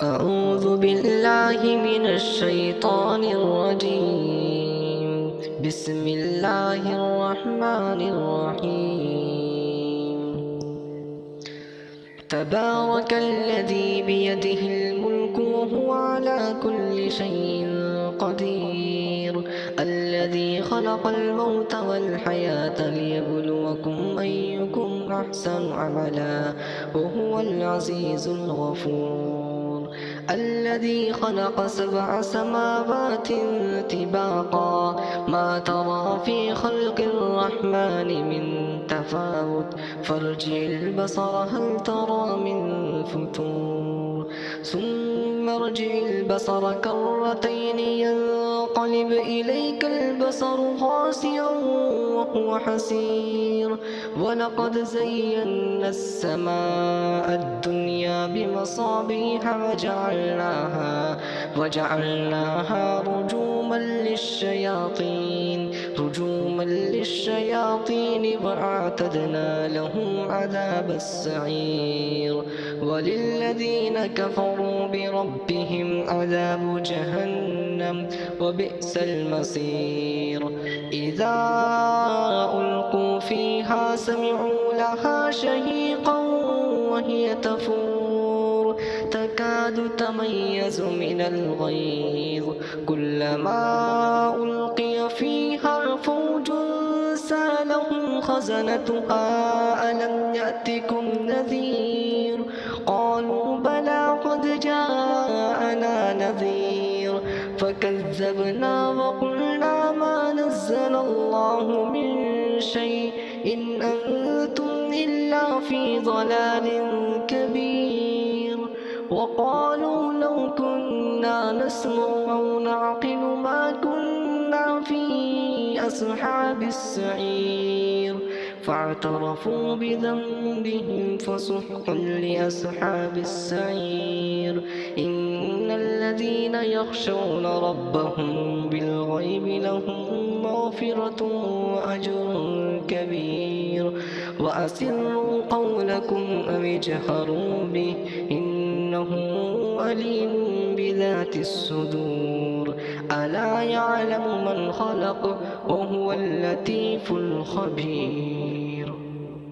أعوذ بالله من الشيطان الرجيم. بسم الله الرحمن الرحيم. تبارك الذي بيده الملك وهو على كل شيء قدير، الذي خلق الموت والحياة ليبلوكم أيكم أحسن عملا وهو العزيز الغفور، الذي خلق 7 سماوات طباقا ما ترى في خلق الرحمن من تفاوت فارجع البصر هل ترى من فتور، ثم ارجع البصر كرتين ينقلب إليك البصر خاسئا وهو حسير، ولقد زينا السماء الدنيا بمصابيح وجعلناها رجوما للشياطين وأعتدنا لهم عذاب السعير، وللذين كفروا بربهم عذاب جهنم وبئس المصير. إذا ألقوا فيها سمعوا لها شهيقا وهي تفور تكاد تميز من الغيظ، كلما ألقي فيها فوج سألهم خزنتها ألم يأتكم نذير، قالوا بلى قد جاءنا نذير، فكذبنا وقلنا ما نزل الله من شيء إن أنتم إلا في ضلال كبير، وقالوا لو كنا نسمع أو نعقل ما كنا في أصحاب السعير، فاعترفوا بذنبهم فسحقا لأصحاب السعير. إن الذين يخشون ربهم بالغيب لهم مغفرة وأجر كبير، وأسروا قولكم أو اجهروا به إنه عليم بذات الصدور، ألا يعلم من خلق وهو اللطيف الخبير.